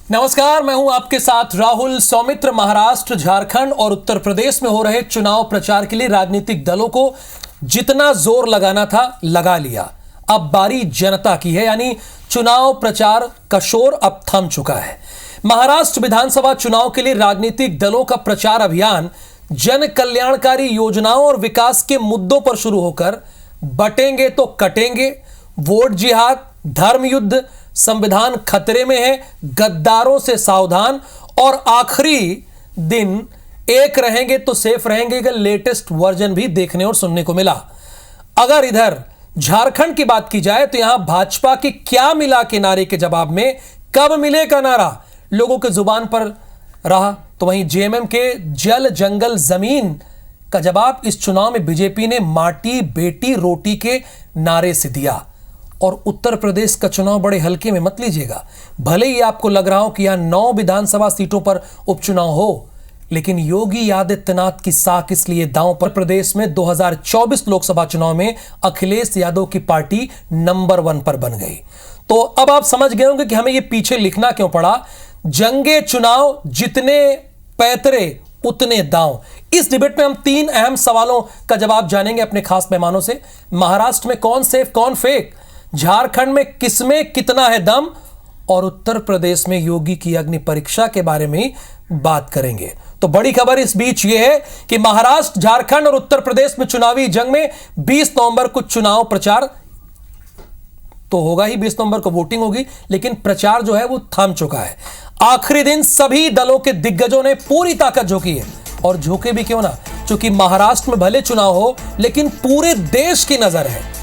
नमस्कार, मैं हूं आपके साथ राहुल। सौमित्र महाराष्ट्र, झारखंड और उत्तर प्रदेश में हो रहे चुनाव प्रचार के लिए राजनीतिक दलों को जितना जोर लगाना था लगा लिया। अब बारी जनता की है, यानी चुनाव प्रचार का शोर अब थम चुका है। महाराष्ट्र विधानसभा चुनाव के लिए राजनीतिक दलों का प्रचार अभियान जन कल्याणकारी योजनाओं और विकास के मुद्दों पर शुरू होकर बटेंगे तो कटेंगे, वोट जिहाद, धर्म युद्ध, संविधान खतरे में है, गद्दारों से सावधान और आखिरी दिन एक रहेंगे तो सेफ रहेंगे का लेटेस्ट वर्जन भी देखने और सुनने को मिला। अगर इधर झारखंड की बात की जाए तो यहां भाजपा की क्या मिला के नारे के जवाब में कब मिले का नारा लोगों के जुबान पर रहा, तो वहीं जेएमएम के जल जंगल जमीन का जवाब इस चुनाव में बीजेपी ने माटी बेटी रोटी के नारे से दिया। और उत्तर प्रदेश का चुनाव बड़े हल्के में मत लीजिएगा। भले ही आपको लग रहा हो कि यहां 9 विधानसभा सीटों पर उपचुनाव हो, लेकिन योगी आदित्यनाथ की साख इसलिए दांव पर प्रदेश में 2024 लोकसभा चुनाव में अखिलेश यादव की पार्टी नंबर 1 पर बन गई। तो अब आप समझ गए होंगे कि हमें यह पीछे लिखना क्यों पड़ा। जंगे चुनाव जितने पैतरे उतने दांव। इस डिबेट में हम 3 अहम सवालों का जवाब जानेंगे अपने खास मेहमानों से। महाराष्ट्र में कौन सेफ कौन फेक, झारखंड में किसमें कितना है दम, और उत्तर प्रदेश में योगी की अग्नि परीक्षा के बारे में बात करेंगे। तो बड़ी खबर इस बीच यह है कि महाराष्ट्र, झारखंड और उत्तर प्रदेश में चुनावी जंग में 20 नवंबर को चुनाव प्रचार तो होगा ही, 20 नवंबर को वोटिंग होगी, लेकिन प्रचार जो है वो थम चुका है। आखिरी दिन सभी दलों के दिग्गजों ने पूरी ताकत झोंकी है, और झोंके भी क्यों ना, क्योंकि महाराष्ट्र में भले चुनाव हो लेकिन पूरे देश की नजर है।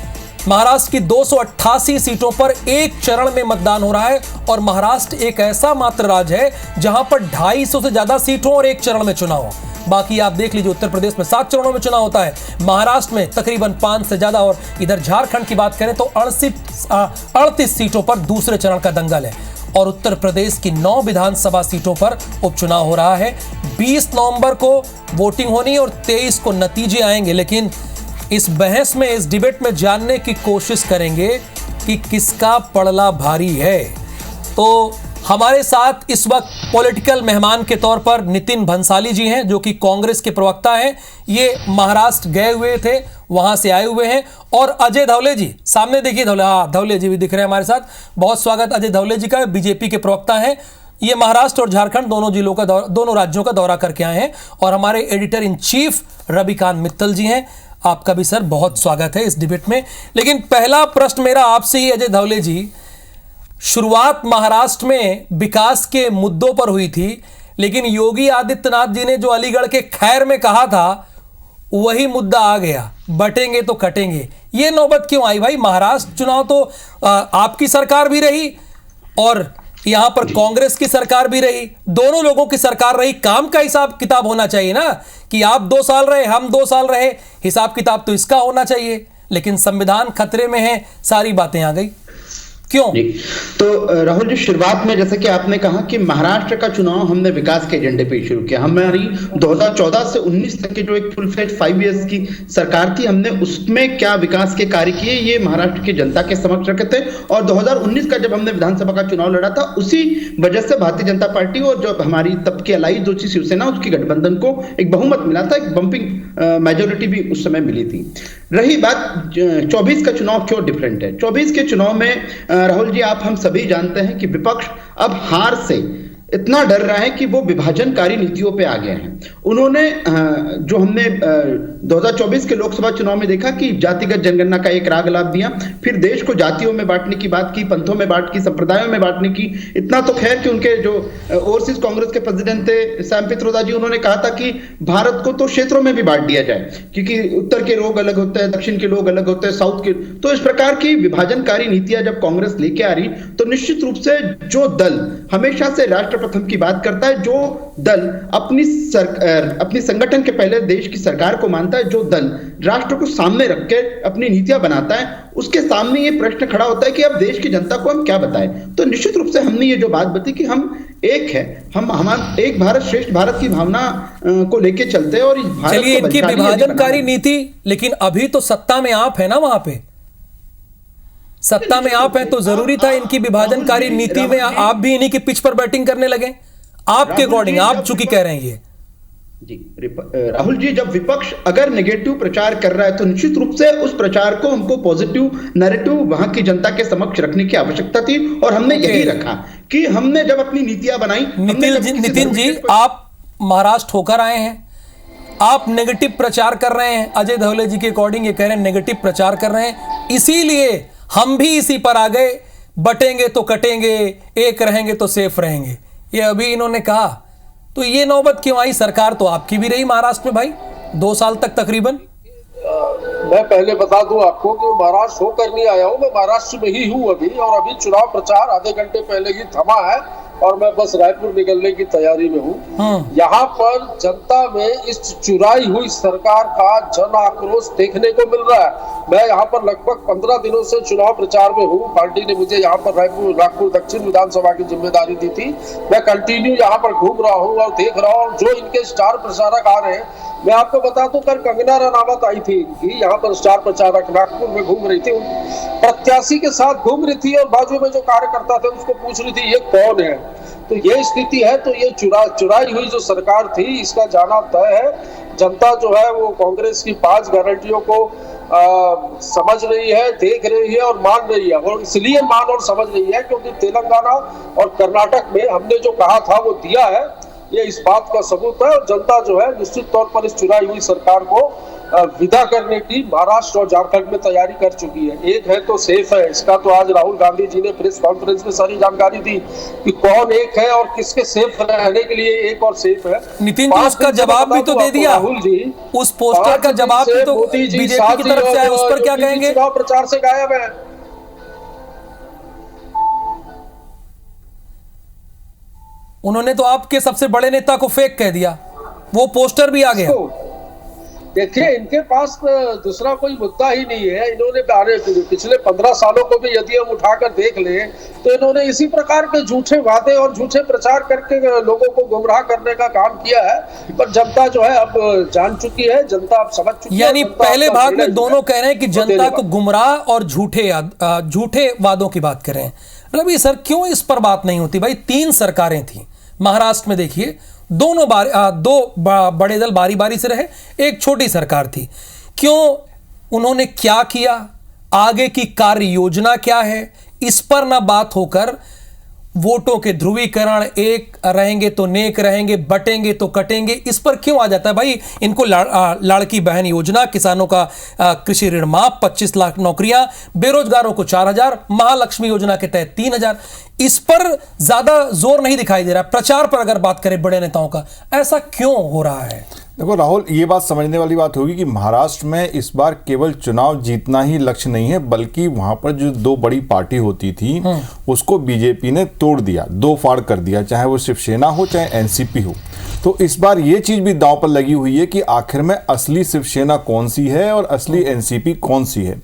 महाराष्ट्र की 288 सीटों पर एक चरण में मतदान हो रहा है, और महाराष्ट्र एक ऐसा मात्र राज्य है जहां पर 250 से ज्यादा सीटों और एक चरण में चुनाव हो। बाकी आप देख लीजिए, उत्तर प्रदेश में 7 चरणों में चुनाव होता है, महाराष्ट्र में तकरीबन 5 से ज्यादा, और इधर झारखंड की बात करें तो 38 सीटों पर दूसरे चरण का दंगल है। और उत्तर प्रदेश की 9 विधानसभा सीटों पर उपचुनाव हो रहा है। 20 नवंबर को वोटिंग होनी और 23 को नतीजे आएंगे, लेकिन इस बहस में, इस डिबेट में जानने की कोशिश करेंगे कि किसका पड़ला भारी है। तो हमारे साथ इस वक्त पॉलिटिकल मेहमान के तौर पर नितिन भंसाली जी हैं, जो कि कांग्रेस के प्रवक्ता हैं। ये महाराष्ट्र गए हुए थे, वहां से आए हुए हैं। और अजय धवले जी, सामने देखिए, धवले जी भी दिख रहे हैं हमारे साथ। बहुत स्वागत अजय धवले जी का, बीजेपी के प्रवक्ता हैं। ये महाराष्ट्र और झारखंड दोनों राज्यों का दौरा करके आए हैं। और हमारे editor in chief Ravikant Mittal ji हैं। आपका भी सर बहुत स्वागत है इस डिबेट में। लेकिन पहला प्रश्न मेरा आपसे ही अजय धवले जी, शुरुआत महाराष्ट्र में विकास के मुद्दों पर हुई थी, लेकिन योगी आदित्यनाथ जी ने जो अलीगढ़ के खैर में कहा था वही मुद्दा आ गया, बटेंगे तो कटेंगे। ये नौबत क्यों आई भाई? महाराष्ट्र चुनाव तो आपकी सरकार भी रही और यहां पर कांग्रेस की सरकार भी रही, दोनों लोगों की सरकार रही। काम का हिसाब किताब होना चाहिए ना, कि आप 2 साल रहे, हम 2 साल रहे, हिसाब किताब तो इसका होना चाहिए। लेकिन संविधान खतरे में है, सारी बातें आ गई, क्यों? तो राहुल जी, शुरुआत में जैसा कि आपने कहा कि महाराष्ट्र का चुनाव हमने विकास के एजेंडे पे शुरू किया। हमारी 2014 से 19 तक की जो एक फुल फ्लेज 5 इयर्स की सरकार थी, हमने उसमें क्या विकास के कार्य किए ये महाराष्ट्र की जनता के समक्ष रखे थे। और 2019 का जब हमने विधानसभा का चुनाव लड़ा था, उसी वजह से भारतीय जनता पार्टी और जो हमारी तब की अलाई जो थी शिवसेना, उसकी गठबंधन को एक बहुमत मिला था, एक बंपिंग मेजोरिटी भी उस समय मिली थी। रही बात 24 का चुनाव क्यों डिफरेंट है। 24 के चुनाव में राहुल जी, आप हम सभी जानते हैं कि विपक्ष अब हार से इतना डर रहा है कि वो विभाजनकारी नीतियों पे आ गए हैं। उन्होंने जो हमने 2024 के लोकसभा चुनाव में देखा कि जातिगत जनगणना का एक राग लाभ दिया, फिर देश को जातियों में बांटने की बात की, पंथों में बांट की, संप्रदायों में बांटने की। इतना तो खैर कि उनके जो ओवरसीज कांग्रेस के प्रेसिडेंट थे सैम पित्रोदा जी, उन्होंने कहा था कि भारत को तो क्षेत्रों में भी बांट दिया जाए, क्योंकि उत्तर के लोग अलग होते हैं, दक्षिण के लोग अलग होते हैं, साउथ के। तो इस प्रकार की विभाजनकारी नीतियां जब कांग्रेस लेके आ रही, तो निश्चित रूप से जो दल हमेशा से राष्ट्र प्रथम की बात करता है, जो दल अपनी संगठन के पहले देश की सरकार को मानता है, जो दल राष्ट्र को सामने रख के अपनी नीतियां बनाता है, उसके सामने ये प्रश्न खड़ा होता है कि अब देश की जनता को हम क्या बताएं। तो निश्चित रूप से हमने ये जो बात बताई कि हम एक है, हम एक भारत श्रेष्ठ भारत की भावना को लेके चलते हैं। और इस भारत चलिए, इनकी विभाजनकारी नीति, लेकिन अभी तो सत्ता में आप है ना, वहां पे सत्ता में आप हैं तो जरूरी था इनकी विभाजनकारी नीति में आप भी इन्हीं की पिच पर बैटिंग करने लगे। आपके अकॉर्डिंग, आप चूंकि कह रहे हैं ये जी राहुल जी, जब विपक्ष अगर नेगेटिव प्रचार कर रहा है तो निश्चित रूप से उस प्रचार को हमको पॉजिटिव नैरेटिव वहां की जनता के समक्ष रखने की आवश्यकता थी, और हमने यही रखा कि हमने जब अपनी नीतियां बनाई। नितिन जी, आप महाराष्ट्र होकर आए हैं, आप नेगेटिव प्रचार कर रहे हैं। अजय धवले जी के अकॉर्डिंग ये कह रहे हैं नेगेटिव प्रचार कर रहे हैं, इसीलिए हम भी इसी पर आ गए, बटेंगे तो कटेंगे, एक रहेंगे तो सेफ रहेंगे, ये अभी इन्होंने कहा। तो ये नौबत क्यों आई? सरकार तो आपकी भी रही महाराष्ट्र में भाई 2 साल तक तकरीबन। मैं पहले बता दूं आपको कि महाराष्ट्र होकर नहीं आया हूं, मैं महाराष्ट्र में ही हूं अभी, और अभी चुनाव प्रचार आधे घंटे पहले ही थमा है और मैं बस रायपुर निकलने की तैयारी में हूँ। यहाँ पर जनता में इस चुराई हुई सरकार का जन आक्रोश देखने को मिल रहा है। मैं यहाँ पर लगभग 15 दिनों से चुनाव प्रचार में हूँ। पार्टी ने मुझे यहाँ पर नागपुर दक्षिण विधानसभा की जिम्मेदारी दी थी। मैं कंटिन्यू यहाँ पर घूम रहा हूँ और देख रहा हूँ जो इनके स्टार प्रचारक आ रहे हैं। मैं आपको बता दूं, कल कंगना रनावत आई थी इनकी यहाँ पर स्टार प्रचारक, नागपुर में घूम रही थी, प्रत्याशी के साथ घूम रही थी और बाजू में जो कार्यकर्ता थे उसको पूछ रही थी ये कौन है। तो ये स्थिति है। तो ये चुराई हुई जो सरकार थी इसका जाना तय है। जनता जो है वो कांग्रेस की 5 गारंटियों को समझ रही है, देख रही है और मान रही है। और इसलिए मान और समझ रही है क्योंकि तेलंगाना और कर्नाटक में हमने जो कहा था वो दिया है। ये इस बात का सबूत है। और जनता जो है निश्चित तौर पर इस चुराई हुई सरकार को विदा करने की महाराष्ट्र और झारखंड में तैयारी कर चुकी है। एक है तो सेफ है, इसका तो आज राहुल गांधी जी ने प्रेस कॉन्फ्रेंस में सारी जानकारी दी कि कौन एक है और किसके सेफ रहने के लिए एक और सेफ है। नितिन जी उसका जवाब भी तो दे दिया राहुल जी, उस पोस्टर का जवाब भी तो बीजेपी की तरफ से आया, उस पर क्या कहेंगे? चुनाव प्रचार से गायब है। उन्होंने तो आपके सबसे बड़े नेता को फेक कह दिया, वो पोस्टर भी आ गया। देखिए, इनके पास दूसरा कोई मुद्दा ही नहीं है। इन्होंने पिछले 15 सालों को भी यदि हम उठाकर देख लें तो इन्होंने इसी प्रकार के झूठे वादे और झूठे प्रचार करके लोगों को गुमराह करने का काम किया है। पर जनता जो है अब जान चुकी है, जनता अब समझ चुकी है। यानी पहले भाग में दोनों कह रहे हैं कि जनता को गुमराह और झूठे वादों की बात कर रहे हैं। रवि सर, क्यों इस पर बात नहीं होती भाई? 3 सरकारें थी महाराष्ट्र में, देखिए दो बड़े दल बारी बारी से रहे, एक छोटी सरकार थी। क्यों उन्होंने क्या किया, आगे की कार्य योजना क्या है, इस पर ना बात होकर वोटों के ध्रुवीकरण, एक रहेंगे तो नेक रहेंगे, बटेंगे तो कटेंगे, इस पर क्यों आ जाता है भाई? इनको लाड़की बहन योजना, किसानों का कृषि ऋण माफ, 25 लाख नौकरियां, बेरोजगारों को 4000, महालक्ष्मी योजना के तहत 3000, इस पर ज्यादा जोर नहीं दिखाई दे रहा। प्रचार पर अगर बात करें बड़े नेताओं का, ऐसा क्यों हो रहा है? देखो राहुल, ये बात समझने वाली बात होगी कि महाराष्ट्र में इस बार केवल चुनाव जीतना ही लक्ष्य नहीं है, बल्कि वहां पर जो 2 बड़ी पार्टी होती थी उसको बीजेपी ने तोड़ दिया, 2 फाड़ कर दिया, चाहे वो शिवसेना हो चाहे एनसीपी हो। तो इस बार ये चीज भी दांव पर लगी हुई है कि आखिर में असली शिवसेना कौन सी है और असली एनसीपी कौन सी है।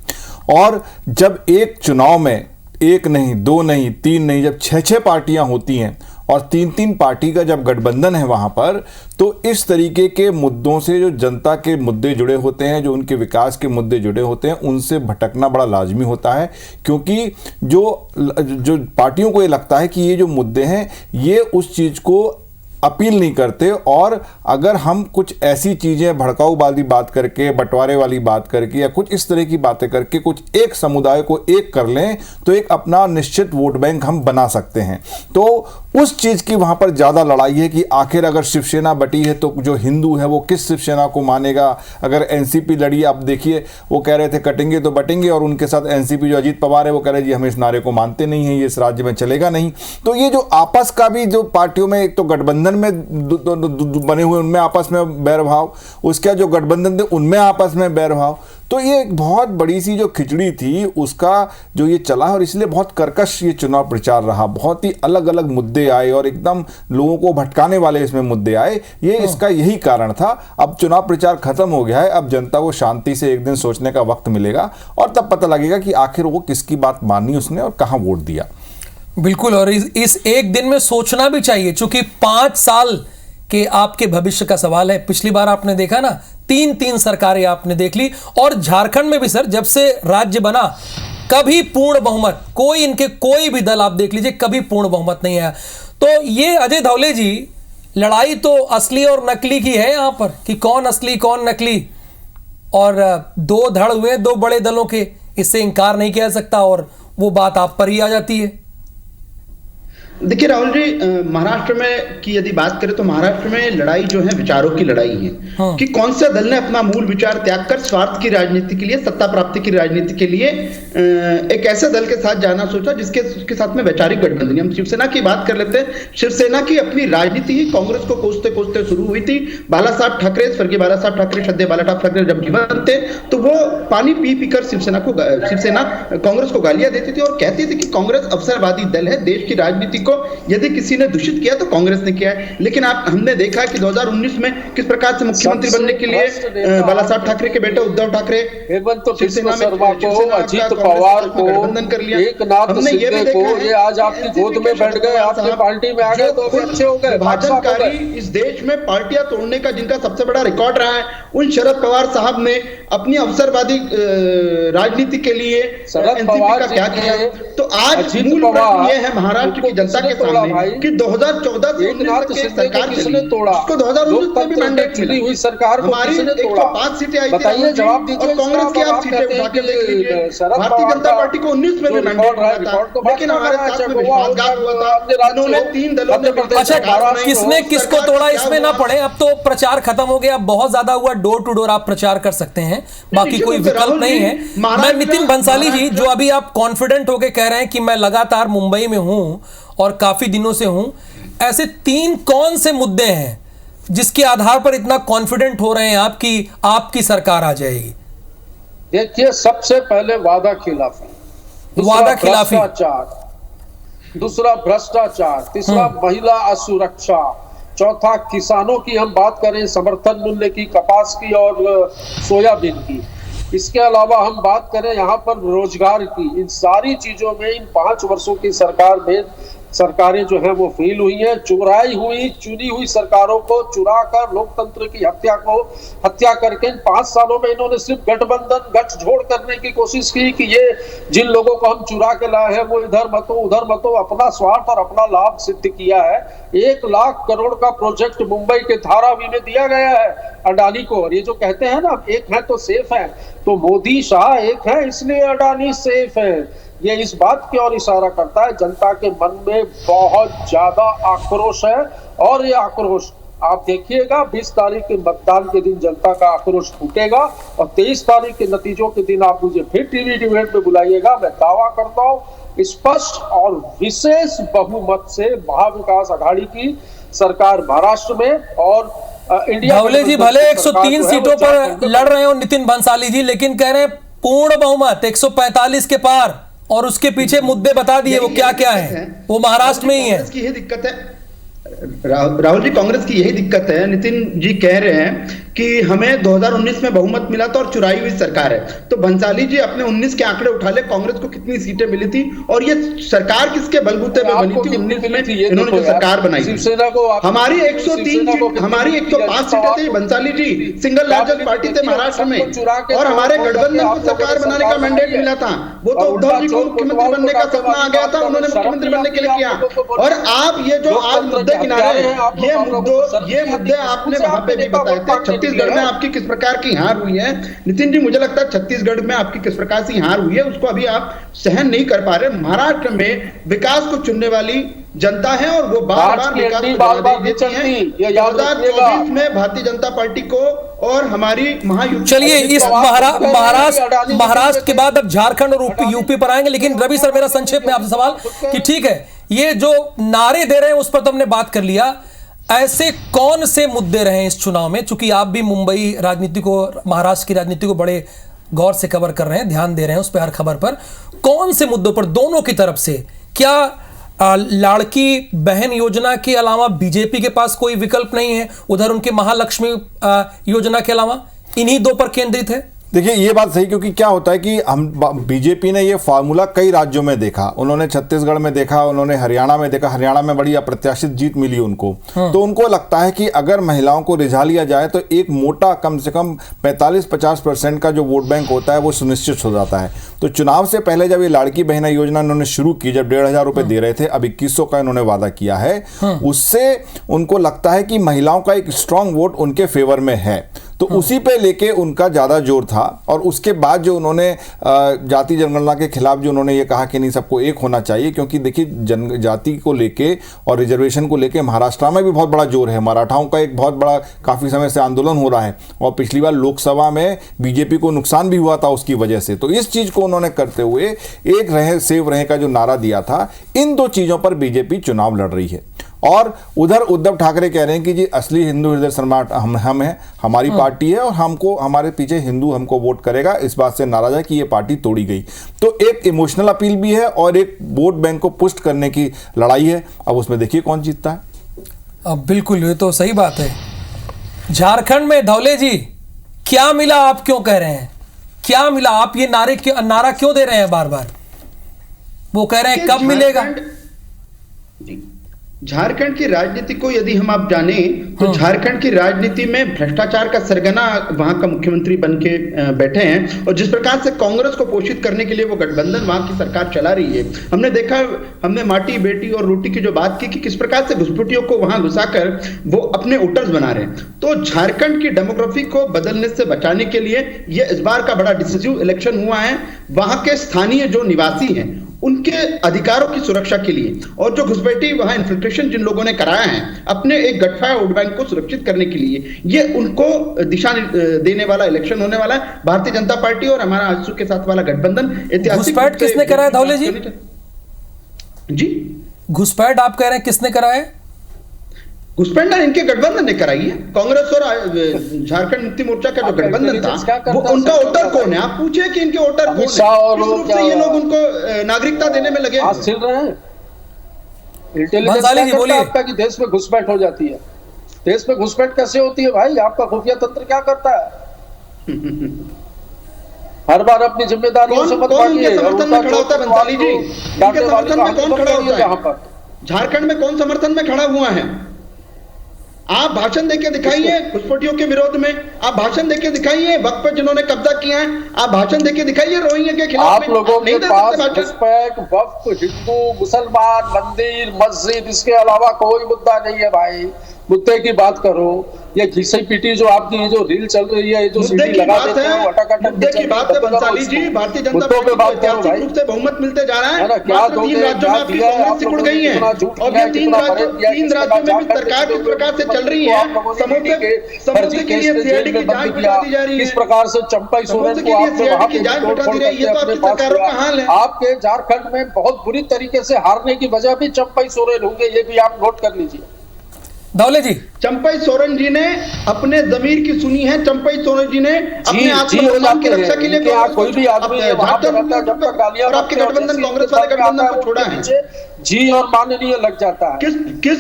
और जब एक चुनाव में 1 नहीं, 2 नहीं, 3 नहीं, जब 6 पार्टियां होती हैं और 3 पार्टी का जब गठबंधन है वहां पर, तो इस तरीके के मुद्दों से जो जनता के मुद्दे जुड़े होते हैं, जो उनके विकास के मुद्दे जुड़े होते हैं, उनसे भटकना बड़ा लाजमी होता है। क्योंकि जो पार्टियों को ये लगता है कि ये जो मुद्दे हैं ये उस चीज़ को अपील नहीं करते, और अगर हम कुछ ऐसी चीज़ें भड़काऊ वाली बात करके, बंटवारे वाली बात करके या कुछ इस तरह की बातें करके कुछ एक समुदाय को एक कर लें तो एक अपना निश्चित वोट बैंक हम बना सकते हैं। तो उस चीज़ की वहाँ पर ज़्यादा लड़ाई है कि आखिर अगर शिवसेना बटी है तो जो हिंदू है वो किस शिवसेना को मानेगा। अगर एनसीपी लड़ी, आप देखिए वो कह रहे थे कटेंगे तो बटेंगे, और उनके साथ एनसीपी जो अजीत पवार है वो कह रहे जी हम इस नारे को मानते नहीं हैं, ये इस राज्य में चलेगा नहीं। तो ये जो आपस का भी जो पार्टियों में एक तो गठबंधन में बने हुए उनमें आपस में बैरभाव, उसका जो गठबंधन थे उनमें आपस में बैरभाव, तो ये एक बहुत बड़ी सी जो खिचड़ी थी उसका जो ये चला है। और इसलिए बहुत कर्कश ये चुनाव प्रचार रहा, बहुत ही अलग अलग मुद्दे आए और एकदम लोगों को भटकाने वाले इसमें मुद्दे आए। ये इसका यही कारण था। अब चुनाव प्रचार खत्म हो गया है, अब जनता को शांति से एक दिन सोचने का वक्त मिलेगा और तब पता लगेगा कि आखिर वो किसकी बात मानी उसने और कहाँ वोट दिया। बिल्कुल, और इस एक दिन में सोचना भी चाहिए, क्योंकि 5 साल के आपके भविष्य का सवाल है। पिछली बार आपने देखा ना, 3 सरकारें आपने देख ली, और झारखंड में भी सर जब से राज्य बना कभी पूर्ण बहुमत, कोई इनके कोई भी दल आप देख लीजिए, कभी पूर्ण बहुमत नहीं आया। तो ये अजय धवले जी, लड़ाई तो असली और नकली की है यहां पर, कि कौन असली कौन नकली, और दो धड़ हुए दो बड़े दलों के, इससे इंकार नहीं किया जा सकता, और वो बात आप पर ही आ जाती है। देखिए राहुल जी, महाराष्ट्र में की यदि बात करें तो महाराष्ट्र में लड़ाई जो है विचारों की लड़ाई है। हाँ। कि कौन से दल ने अपना मूल विचार त्याग कर स्वार्थ की राजनीति के लिए, सत्ता प्राप्ति की राजनीति के लिए एक ऐसे दल के साथ जाना सोचा जिसके साथ में वैचारिक गठबंधन। हम शिवसेना की बात कर लेते हैं। शिवसेना की अपनी राजनीति ही कांग्रेस को कोसते कोसते शुरू हुई थी। बाला साहब ठाकरे, स्वर्गीय बाला साहब ठाकरे, श्रद्धेय बालासाहब ठाकरे जब जीवन थे तो वो पानी पी पीकर शिवसेना कांग्रेस को गालियां देती थी और कहती थी कि कांग्रेस अवसरवादी दल है, देश की राजनीति को यदि किसी ने दूषित किया तो कांग्रेस ने किया है। लेकिन हमने देखा कि 2019 में किस प्रकार से मुख्यमंत्री बनने के लिए बाला साहब ठाकरे के बेटे उद्धव ठाकरे, हेमंत बिस्वा शर्मा को, अजीत पवार को, एकनाथ शिंदे को, ये आज आपकी गोद में बैठ गए, आपकी पार्टी में आ गए तो अच्छे हो गए। भाजपाकारी इस देश में पार्टियां तोड़ने का जिनका सबसे बड़ा रिकॉर्ड रहा है, उन शरद पवार साहब ने अपनी अवसरवादी राजनीति के लिए एनसीपी का क्या किया। तो आज मूल प्रश्न ये है महाराष्ट्र की जनता के सामने कि 2014 से 19 तक सरकार किसने तोड़ा, उसको 2019 में भी मैंडेट मिली हुई सरकार को किसने तोड़ा, 105 सीटें आई थी, बताइए, जवाब दीजिए। कांग्रेस की आप सीटें उठा के देख लीजिए, भारतीय जनता पार्टी को 19 में भी मैंडेट मिला था, लेकिन हमारे साथ में विश्वासघात हुआ था। उन्होंने 3 दलों ने। अच्छा, किसने किसको तोड़ा इसमें ना पड़े, अब तो प्रचार खत्म हो गया, बहुत ज्यादा हुआ, डोर टू डोर आप प्रचार कर सकते हैं, बाकी कोई विकल्प नहीं है। मैं नितिन भंसाली जी, जो अभी आप कॉन्फिडेंट होके कह रहे हैं कि मैं लगातार मुंबई में हूं और काफी दिनों से हूं, ऐसे 3 कौन से मुद्दे हैं जिसके आधार पर इतना कॉन्फिडेंट हो रहे हैं आप कि आपकी सरकार आ जाएगी? देखिए, सबसे पहले वादा खिलाफी, दूसरा भ्रष्टाचार, तीसरा महिला असुरक्षा, चौथा किसानों की हम बात करें समर्थन मूल्य की, कपास की और सोयाबीन की। इसके अलावा हम बात करें यहाँ पर रोजगार की। इन सारी चीजों में इन 5 वर्षों की सरकार में सरकारें जो है वो फेल हुई हैं। चुराई हुई चुनी हुई सरकारों को चुरा कर लोकतंत्र की हत्या करके इन 5 सालों में इन्होंने सिर्फ गठबंधन गठजोड़ करने की कोशिश की कि ये जिन लोगों को हम चुरा के लाए हैं वो इधर मतो उधर मतो, अपना स्वार्थ और अपना लाभ सिद्ध किया है। 1 लाख करोड़ का प्रोजेक्ट मुंबई के धारावी में दिया गया है अडानी को। और ये जो कहते हैं ना, एक है तो सेफ है, तो मोदी शाह एक है इसलिए अडानी सेफ है। ये इस बात की ओर इशारा करता है जनता के मन में बहुत ज्यादा आक्रोश है। और ये आक्रोश आप देखिएगा 20 तारीख के मतदान के दिन जनता का आक्रोश फूटेगा और 23 तारीख के नतीजों के दिन आप मुझे फिर टीवी डिबेट में बुलाइएगा। मैं दावा करता हूँ स्पष्ट और विशेष बहुमत से महाविकास आघाड़ी की सरकार महाराष्ट्र में और धवले जी भले 103 सीटों पर लड़ रहे हो नितिन भंसाली जी, लेकिन कह रहे हैं पूर्ण बहुमत 145 के पार, और उसके पीछे मुद्दे बता दिए वो क्या क्या है, वो महाराष्ट्र में ही है। कांग्रेस की यही दिक्कत है राहुल जी, कांग्रेस की यही दिक्कत है। नितिन जी कह रहे हैं कि हमें 2019 में बहुमत मिला था और चुराई हुई सरकार है, तो भंसाली जी अपने 19 के आंकड़े उठा ले, कांग्रेस को कितनी सीटें मिली थी और ये सरकार किसके बलबूते पे बनी थी? 19 में इन्होंने जो सरकार बनाई थी, हमारी 105 सीटें थी भंसाली जी, सिंगल लार्जेस्ट पार्टी थे महाराष्ट्र में, और हमारे गठबंधन को सरकार बनाने का मैंडेट मिला था। वो तो उद्धव जी को मुख्यमंत्री बनने का सपना आ गया था, उन्होंने मुख्यमंत्री बनने के लिए किया। और आप ये जो आज मुद्दे गिना रहे हैं, ये मुद्दे आपने वहां पे भी बताए थे। छत्तीसगढ़ में आपकी किस प्रकार की हार हुई है नितिन जी, मुझे लगता है छत्तीसगढ़ में आपकी किस प्रकार से हार हुई है उसको अभी आप सहन नहीं कर पा रहे। महाराष्ट्र में विकास को चुनने वाली जनता है और वो बार बार विकास को बढ़ावा देती है। 2024 में भारतीय जनता पार्टी को और हमारी महायुति। चलिए, इस महाराष्ट्र के बाद अब झारखंड और यूपी पर आएंगे, लेकिन रवि सर मेरा संक्षेप में आपसे सवाल कि ठीक है, ये जो नारे दे रहे हैं उस पर तो हमने बात कर लिया, ऐसे कौन से मुद्दे रहे इस चुनाव में, चूंकि आप भी मुंबई राजनीति को, महाराष्ट्र की राजनीति को बड़े गौर से कवर कर रहे हैं, ध्यान दे रहे हैं उस पर, हर खबर पर, कौन से मुद्दों पर दोनों की तरफ से? क्या लाड़की बहन योजना के अलावा बीजेपी के पास कोई विकल्प नहीं है, उधर उनके महालक्ष्मी योजना के अलावा इन्हीं 2 पर केंद्रित है? देखिए, ये बात सही, क्योंकि क्या होता है कि हम बीजेपी ने ये फार्मूला कई राज्यों में देखा, उन्होंने छत्तीसगढ़ में देखा, उन्होंने हरियाणा में देखा, हरियाणा में बड़ी अप्रत्याशित जीत मिली उनको। तो उनको लगता है कि अगर महिलाओं को रिझा लिया जाए तो एक मोटा कम से कम 45-50% का जो वोट बैंक होता है वो सुनिश्चित हो जाता है। तो चुनाव से पहले जब ये लाड़की बहना योजना इन्होंने शुरू की, जब 1,500 रुपए दे रहे थे, अब 2100 का इन्होंने वादा किया है, उससे उनको लगता है कि महिलाओं का एक स्ट्रांग वोट उनके फेवर में है, तो उसी पे लेके उनका ज़्यादा जोर था। और उसके बाद जो उन्होंने जाति जनगणना के खिलाफ जो उन्होंने ये कहा कि नहीं सबको एक होना चाहिए, क्योंकि देखिए जनजाति को लेके और रिजर्वेशन को लेके महाराष्ट्र में भी बहुत बड़ा जोर है, मराठाओं का एक बहुत बड़ा काफ़ी समय से आंदोलन हो रहा है, और पिछली बार लोकसभा में बीजेपी को नुकसान भी हुआ था उसकी वजह से। तो इस चीज़ को उन्होंने करते हुए एक रहे सेव रहे का जो नारा दिया था, इन दो चीज़ों पर बीजेपी चुनाव लड़ रही है। और उधर उद्धव ठाकरे कह रहे हैं कि जी असली हिंदू हृदय सम्राट हम हैं, हमारी पार्टी है और हमको हमारे पीछे हिंदू हमको वोट करेगा, इस बात से नाराज है कि ये पार्टी तोड़ी गई। तो एक इमोशनल अपील भी है और एक वोट बैंक को पुष्ट करने की लड़ाई है। अब उसमें देखिए कौन जीतता है। अब बिल्कुल, ये तो सही बात है। झारखंड में धौले जी क्या मिला, आप क्यों कह रहे हैं क्या मिला? आप ये नारा क्यों दे रहे हैं बार बार? वो कह रहे हैं कब मिलेगा? झारखंड की राजनीति को यदि हम आप जाने तो झारखंड की राजनीति में भ्रष्टाचार का सरगना वहां का मुख्यमंत्री बन के बैठे हैं, और जिस प्रकार से कांग्रेस को पोषित करने के लिए वो गठबंधन वहां की सरकार चला रही है। हमने देखा, हमने माटी बेटी और रोटी की जो बात की कि किस प्रकार से घुसपैठियों को वहां घुसाकर वो अपने वोटर्स बना रहे हैं। तो झारखंड की डेमोग्राफी को बदलने से बचाने के लिए ये इस बार का बड़ा डिसिसिव इलेक्शन हुआ है। वहां के स्थानीय जो निवासी हैं उनके अधिकारों की सुरक्षा के लिए, और जो घुसपैठी वहां इन्फिल्ट्रेशन जिन लोगों ने कराया है अपने एक गठफाया वोट बैंक को सुरक्षित करने के लिए, ये उनको दिशा देने वाला इलेक्शन होने वाला है। भारतीय जनता पार्टी और हमारा आजसू के साथ वाला गठबंधन ऐतिहासिक। घुसपैठ किसने कराया धौले जी? जी, घुसपैठ आप कह रहे हैं किसने कराया? घुसपैठ इनके गठबंधन ने कराई है। कांग्रेस और झारखंड मुक्ति मोर्चा का जो गठबंधन था वो उनका वोटर कौन है? आप पूछिए कि इनके वोटर कौन है, किस रूप से ये लोग उनको नागरिकता देने में लगे चल रहे हैं। इंटेलिजेंस बोलिए आपका कि देश में घुसपैठ हो जाती है। देश में घुसपैठ कैसे होती है भाई? आपका खुफिया तंत्र क्या करता है? हर बार अपनी जिम्मेदारियों से मत भागिए। समर्थन में खड़ा होता है बंसाली जी? इनके समर्थन में कौन खड़ा होता है यहाँ पर? झारखंड में कौन समर्थन में खड़ा हुआ है? आप भाषण देके दिखाइए घुसपैठियों के विरोध में, आप भाषण देके दिखाइए वक्त पर जिन्होंने कब्जा किया है, आप भाषण देके दिखाइए रोहिंग्या के खिलाफ। आप लोगों के पास घुसपैठ, वक्त, हिंदू, मुसलमान, मंदिर, मस्जिद, इसके अलावा कोई मुद्दा नहीं है भाई। मुद्दे की बात करो। ये घिसी पिटी जो आपकी ये जो रील चल रही है, जो सीढ़ी लगा देते हैं, मुद्दे की बात है बंसाली जी। भारतीय जनता पार्टी को ऐतिहासिक रूप से बहुमत मिलते जा रहा है। क्या 3 राज्यों में आपकी कांग्रेस सिकुड़ गई है, और ये 3 राज्यों में भी सरकार किस प्रकार से चल रही है। समझौते के लिए सीआईडी की जांच बिठा दी जा रही है। किस प्रकार से चंपई सोरेन को आपने वहां पे जांच बिठा दी रही है, ये तो आपकी सरकारों का हाल है। आपके झारखंड में बहुत बुरी तरीके से हारने की वजह भी चंपई सोरेन होंगे, ये भी आप नोट कर लीजिए। धौले जी, चंपई सोरेन जी ने अपने जमीर की सुनी है। चंपई सोरेन जी ने अपने आत्मसम्मान की रक्षा के लिए कोई भी आदमी जब तक गालियां, और आपके गठबंधन कांग्रेस वाले गठबंधन को छोड़ा है जी, और माननीय लग जाता है। किस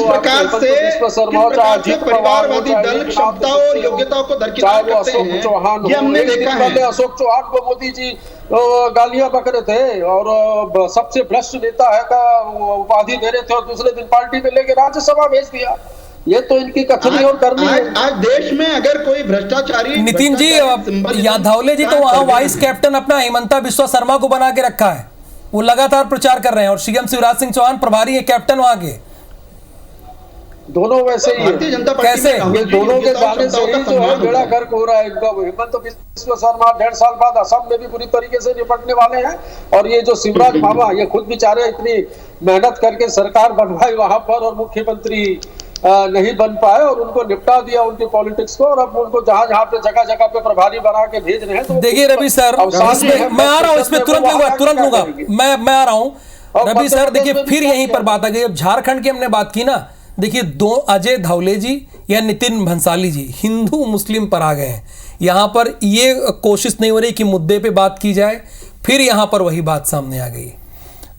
प्रकार से परिवारवादी दल क्षमताओं और योग्यताओं को दरकिनार करते हैं, ये हमने देखा है। अशोक चौहान को मोदी जी गालियां बक रहे थे और सबसे भ्रष्ट नेता है का उपाधि दे रहे थे, और दूसरे दिन पार्टी में लेके राज्यसभा भेज दिया। ये तो इनकी कथनी और करनी है। आज देश में अगर कोई भ्रष्टाचारी, नितिन जी या धौले जी, तो वहां वाइस कैप्टन अपना हिमंता बिस्वा शर्मा को बना के रखा है, वो लगातार प्रचार कर रहे हैं, और सीएम शिवराज सिंह चौहान प्रभारी है, कैप्टन वहां के। दोनों वैसे ही भारतीय जनता पार्टी कैसे ये दोनों के जाने से ही जो है बेड़ा गर्क हो रहा है इनका। हिमंत बिस्वा शर्मा 1.5 साल बाद असम में भी पूरी तरीके से निपटने वाले हैं, और ये जो शिवराज मामा, ये खुद बेचारे इतनी मेहनत करके सरकार बनवाई वहां पर, और मुख्यमंत्री नहीं बन पाए, और उनको निपटा दिया उनकी पॉलिटिक्स को, और अब उनको जहां पे जगह पे प्रभारी बना के भेज रहे हैं। तो देखिए रवि सर, मैं आ रहा हूं इसमें, तुरंत लूंगा मैं आ रहा हूं रवि सर। देखिए फिर यहीं पर बात आ गई। अब झारखंड की हमने बात की ना, देखिए दो अजय धौले जी या नितिन भंसाली जी हिंदू मुस्लिम पर आ गए हैं। यहां पर ये कोशिश नहीं हो रही कि मुद्दे पे बात की जाए, फिर यहां पर वही बात सामने आ गई।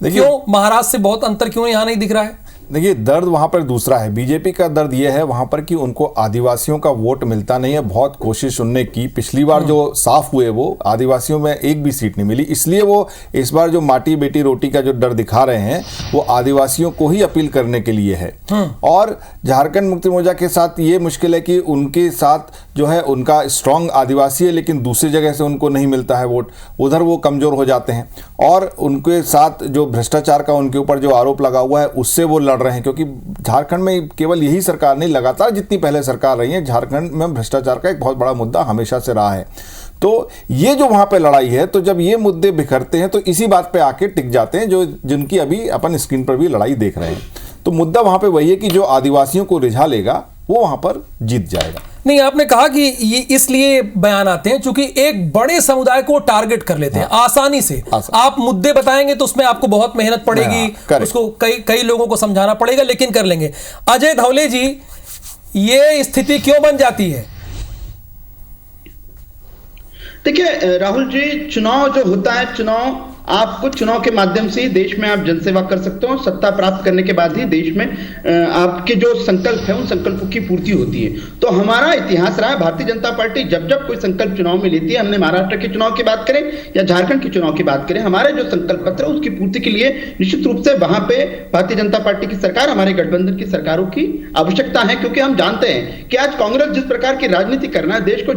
क्यों महाराष्ट्र से बहुत अंतर क्यों यहां नहीं दिख रहा है? देखिए दर्द वहाँ पर दूसरा है। बीजेपी का दर्द ये है वहाँ पर कि उनको आदिवासियों का वोट मिलता नहीं है। बहुत कोशिश उनने की, पिछली बार जो साफ हुए वो आदिवासियों में एक भी सीट नहीं मिली, इसलिए वो इस बार जो माटी बेटी रोटी का जो डर दिखा रहे हैं वो आदिवासियों को ही अपील करने के लिए है। और झारखंड मुक्ति मोर्चा के साथ ये मुश्किल है कि उनके साथ जो है उनका स्ट्रांग आदिवासी है, लेकिन दूसरी जगह से उनको नहीं मिलता है वोट, उधर वो कमजोर हो जाते हैं। और उनके साथ जो भ्रष्टाचार का उनके ऊपर जो आरोप लगा हुआ है उससे वो लड़ रहे हैं, क्योंकि झारखंड में केवल यही सरकार नहीं, लगातार जितनी पहले सरकार रही है झारखंड में भ्रष्टाचार का एक बहुत बड़ा मुद्दा हमेशा से रहा है। तो ये जो वहाँ पे लड़ाई है, तो जब ये मुद्दे बिखरते हैं तो इसी बात पे आके टिक जाते हैं जो जिनकी अभी अपन स्क्रीन पर भी लड़ाई देख रहे हैं। तो मुद्दा वहाँ पे वही है कि जो आदिवासियों को रिझा लेगा वो वहाँ पर जीत जाएगा। नहीं, आपने कहा कि ये इसलिए बयान आते हैं क्योंकि एक बड़े समुदाय को टारगेट कर लेते हैं आसानी से। आप मुद्दे बताएंगे तो उसमें आपको बहुत मेहनत पड़ेगी, उसको कई लोगों को समझाना पड़ेगा, लेकिन कर लेंगे। अजय धवले जी, ये स्थिति क्यों बन जाती है? देखिए राहुल जी, चुनाव जो होता है, चुनाव आपको चुनाव के माध्यम से ही देश में आप जनसेवा कर सकते हो। सत्ता प्राप्त करने के बाद ही देश में आपके जो संकल्प है उन संकल्पों की पूर्ति होती है। तो हमारा इतिहास रहा है, भारतीय जनता पार्टी जब जब कोई संकल्प चुनाव में लेती है, हमने महाराष्ट्र के चुनाव की बात करें या झारखंड के चुनाव की बात करें, हमारे जो संकल्प पत्र है उसकी पूर्ति के लिए निश्चित रूप से वहां पे भारतीय जनता पार्टी की सरकार, हमारे गठबंधन की सरकारों की आवश्यकता है। क्योंकि हम जानते हैं कि आज कांग्रेस जिस प्रकार की राजनीति करना है, देश को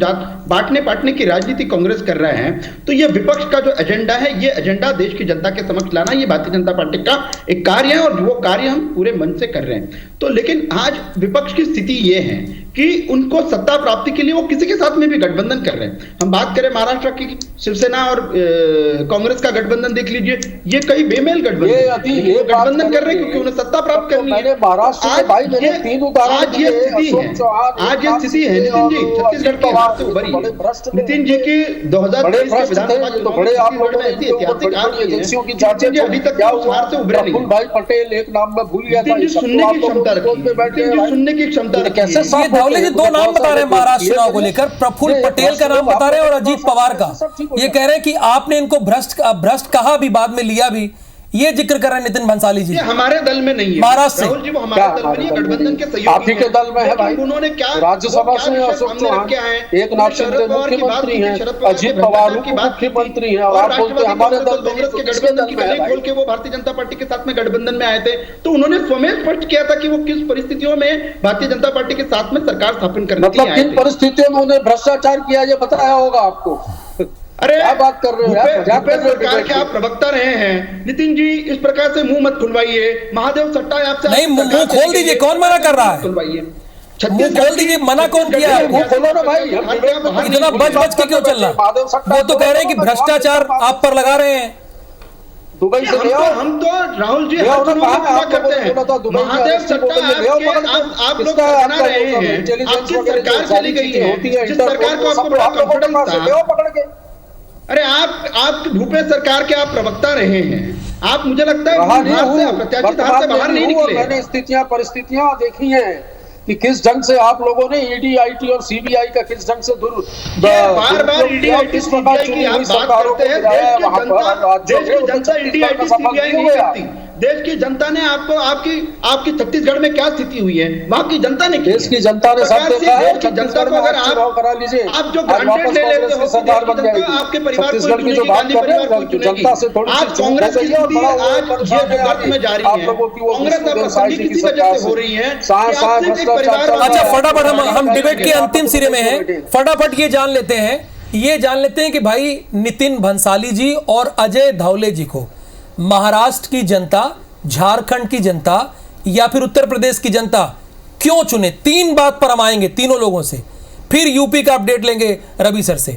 बांटने बांटने की राजनीति कांग्रेस कर रहे हैं, तो ये विपक्ष का जो एजेंडा है, ये एजेंडा देश की जनता के समक्ष लाना, ये भारतीय जनता पार्टी का एक कार्य है और वो कार्य हम पूरे मन से कर रहे हैं। तो लेकिन आज विपक्ष की स्थिति ये है कि उनको सत्ता प्राप्ति के लिए वो किसी के साथ में भी गठबंधन कर रहे हैं। हम बात करें महाराष्ट्र की, शिवसेना और कांग्रेस का गठबंधन देख लीजिए, ये कई बेमेल गठबंधन कर रहे हैं क्योंकि उन्हें सत्ता प्राप्त करनी है। आज ये स्थिति है नितिन जी, छत्तीसगढ़ के हाथ से उभरी है। नितिन जी की 2023 के विधानसभा चुनाव में ऐसी ऐतिहासिक हार हुई है, अभी तक हार से उभरे नहीं। भाई पटेल एक नाम में भूल गया था, सुनने की क्षमता रखी, सुनने की क्षमता कैसे। धवले जी दो नाम बता रहे हैं महाराष्ट्र चुनाव को लेकर, प्रफुल्ल पटेल का नाम बता रहे हैं और अजीत पवार का। ये कह रहे हैं कि आपने इनको भ्रष्ट कहा भी, बाद में लिया भी, ये जिक्र कर रहे हैं नितिन भंसाली जी। हमारे दल में नहीं है महाराष्ट्र राहुल जी, वो हमारे दल में नहीं है, गठबंधन के सहयोगी आप ही के दल में है भाई। उन्होंने क्या राज्यसभा से अशोक चौहान, एक नाथ शिंदे मुख्यमंत्री हैं, अजीत पवार मुख्यमंत्री हैं, और आप बोलते हैं हमारे दल में, कांग्रेस के गठबंधन की पहले खोल के वो भारतीय जनता पार्टी के साथ में गठबंधन में आए थे। तो उन्होंने स्वयं स्पष्ट किया था कि वो किस परिस्थितियों में भारतीय जनता पार्टी के साथ में सरकार स्थापन करने के लिए आए थे। किन परिस्थितियों में उन्हें भ्रष्टाचार किया, ये बताया होगा आपको। अरे क्या बात कर रहे हो, सरकार के आप प्रवक्ता रहे हैं नितिन जी, इस प्रकार से मुंह मत खुलवाइए। महादेव सट्टा आपसे नहीं, मुंह खोल दीजिए, कौन मना कर रहा है? खुलवाइए, मुंह खोल दीजिए, मना कौन किया है? खोलो ना भाई, इतना बच के क्यों चलना? वो तो कह रहे हैं कि भ्रष्टाचार आप पर लगा रहे हैं। दुबई से हम तो राहुल जी हर चुनाव करते हैं। महादेव सट्टा आप लोग बना रहे हैं, आपकी सरकार चली गई है, जिस सरकार को आपको बड़ा कॉन्फिडेंस था। अरे आप भूपेश सरकार के आप प्रवक्ता रहे हैं, आप मुझे लगता है अप्रत्याशित हार से बाहर नहीं निकले। मैंने स्थितियां परिस्थितियां देखी हैं कि किस ढंग से आप लोगों ने ईडी, आईटी और सीबीआई का किस ढंग से बार ईडी, आईटी, सीबीआई की आप बात करते हैं। देश की जनता ईडी, आईटी, सीबीआई नहीं करती। देश की जनता ने आपको आपकी छत्तीसगढ़ में क्या स्थिति हुई है, वहां की जनता ने, देश की जनता ने सब देखा है। जनता को अगर आप करा लीजिए, आप जो ग्रांटेड ले लेते हो सरकार बन जाएगी। आपके परिवार को छत्तीसगढ़ की जो बात कर रहे हैं, जनता से थोड़ी आज कांग्रेस की स्थिति आज ये में जारी है। कांग्रेस अब किसी वजह से हो रही है। अच्छा, फटाफट हम डिबेट के अंतिम सिरे में हैं, फटाफट ये जान लेते हैं कि भाई नितिन भंसाली जी और अजय धवले जी को महाराष्ट्र की जनता, झारखंड की जनता या फिर उत्तर प्रदेश की जनता क्यों चुने? तीन बात पर हम आएंगे तीनों लोगों से, फिर यूपी का अपडेट लेंगे रवि सर से।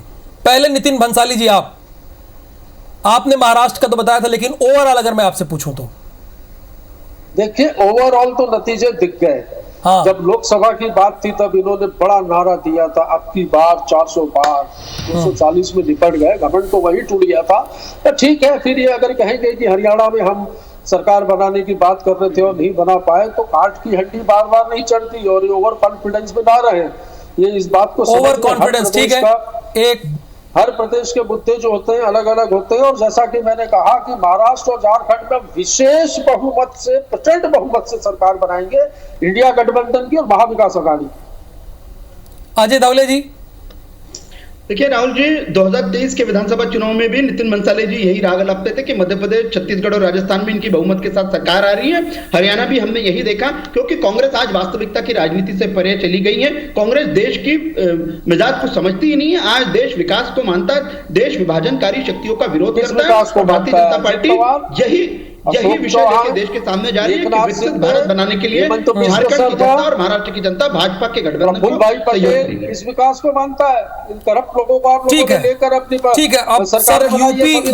पहले नितिन भंसाली जी, आपने महाराष्ट्र का तो बताया था, लेकिन ओवरऑल अगर मैं आपसे पूछूं तो देखिए, ओवरऑल तो नतीजे दिख गए। हाँ। जब लोकसभा की बात थी तब इन्होंने बड़ा नारा दिया था, अब की बार 400 पार, 240 में निपट गए, घमंड तो वही टूट गया था। तो ठीक है, फिर ये अगर कहेंगे कि हरियाणा में हम सरकार बनाने की बात कर रहे थे और नहीं बना पाए, तो काट की हड्डी बार बार नहीं चढ़ती और ओवर कॉन्फिडेंस में ना रहे। ये इस बात को ओवर कॉन्फिडेंस, ठीक है, एक हर प्रदेश के मुद्दे जो होते हैं अलग अलग होते हैं, और जैसा कि मैंने कहा कि महाराष्ट्र और झारखंड में विशेष बहुमत से, प्रचंड बहुमत से सरकार बनाएंगे इंडिया गठबंधन की और महाविकास अघाड़ी। अजय धवले जी। देखिए राहुल जी, 2023 के विधानसभा चुनाव में भी नितिन मंसाले जी यही राग अलापते थे कि मध्य प्रदेश, छत्तीसगढ़ और राजस्थान में इनकी बहुमत के साथ सरकार आ रही है। हरियाणा भी हमने यही देखा, क्योंकि कांग्रेस आज वास्तविकता की राजनीति से परे चली गई है। कांग्रेस देश की मिजाज को समझती ही नहीं है। आज देश विकास को मानता है, देश विभाजनकारी शक्तियों का विरोध करता है। भारतीय जनता पार्टी यही विषय लेकर देश के सामने जा रही है कि विकसित भारत बनाने के लिए झारखंड की जनता और महाराष्ट्र की जनता भाजपा के गठबंधन को इस विकास को मानता है। इन करप्ट लोगों को आप लोगों ने लेकर अपनी ठीक है। अब सर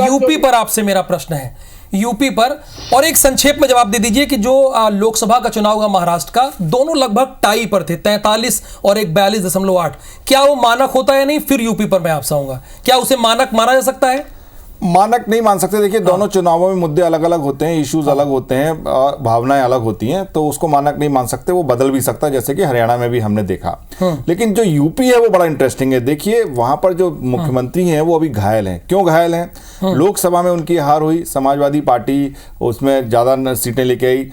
यूपी पर आपसे मेरा प्रश्न है, यूपी पर, और एक संक्षेप में जवाब दे दीजिए कि जो लोकसभा का चुनाव हुआ महाराष्ट्र का, दोनों लगभग टाई पर थे, 43 और एक 42.8। क्या वो मानक होता है या नहीं? फिर यूपी पर मैं आपसे आऊंगा, क्या उसे मानक माना जा सकता है? मानक नहीं मान सकते। देखिए, दोनों चुनावों में मुद्दे अलग अलग होते हैं, इश्यूज अलग होते हैं, भावनाएं अलग होती हैं, तो उसको मानक नहीं मान सकते। वो बदल भी सकता है, जैसे कि हरियाणा में भी हमने देखा। लेकिन जो यूपी है वो बड़ा इंटरेस्टिंग है। देखिए, वहां पर जो मुख्यमंत्री हैं वो अभी घायल हैं। क्यों घायल हैं? लोकसभा में उनकी हार हुई, समाजवादी पार्टी उसमें ज्यादा सीटें लेके आई।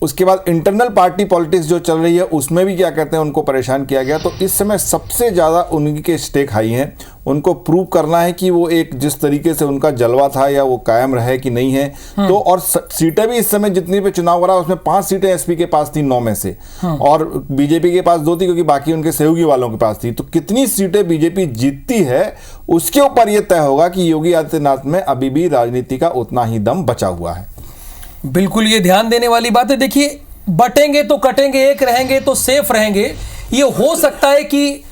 उसके बाद इंटरनल पार्टी पॉलिटिक्स जो चल रही है उसमें भी क्या कहते हैं, उनको परेशान किया गया। तो इस समय सबसे ज़्यादा उनके स्टेक हाई हैं। उनको प्रूव करना है कि वो एक जिस तरीके से उनका जलवा था या वो कायम रहे कि नहीं है। तो और सीटें भी इस समय जितनी पे चुनाव हो रहा है उसमें 5 सीटें एसपी के पास थी 9 में से, और बीजेपी के पास 2 थी, क्योंकि बाकी उनके सहयोगी वालों के पास थी। तो कितनी सीटें बीजेपी जीतती है उसके ऊपर यह तय होगा कि योगी आदित्यनाथ में अभी भी राजनीति का उतना ही दम बचा हुआ है। बिल्कुल, ये ध्यान देने वाली बात है। देखिए, बटेंगे तो कटेंगे, एक रहेंगे तो सेफ रहेंगे। ये हो सकता है कि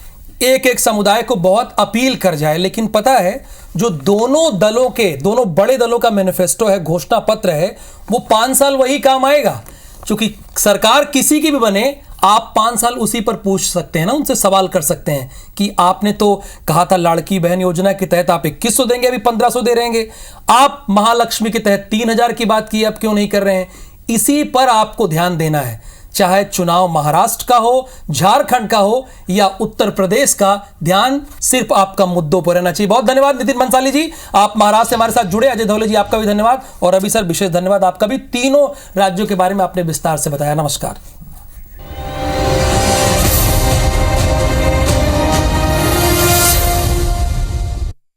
एक समुदाय को बहुत अपील कर जाए, लेकिन पता है जो दोनों बड़े दलों का मैनिफेस्टो है, घोषणा पत्र है, वो 5 साल वही काम आएगा। क्योंकि सरकार किसी की भी बने, आप 5 साल उसी पर पूछ सकते हैं ना, उनसे सवाल कर सकते हैं कि आपने तो कहा था लाड़की बहन योजना के तहत आप 2100 देंगे, अभी 1500 दे रहेंगे। आप महालक्ष्मी के तहत 3000 की बात की, अब क्यों नहीं कर रहे हैं? इसी पर आपको ध्यान देना है, चाहे चुनाव महाराष्ट्र का हो, झारखंड का हो या उत्तर प्रदेश का। ध्यान सिर्फ आपका मुद्दों पर रहना चाहिए। बहुत धन्यवाद नितिन मंसाली जी, आप महाराष्ट्र से हमारे साथ जुड़े। अजय धवले जी, आपका भी धन्यवाद। और अभी सर, विशेष धन्यवाद आपका भी, तीनों राज्यों के बारे में आपने विस्तार से बताया। नमस्कार।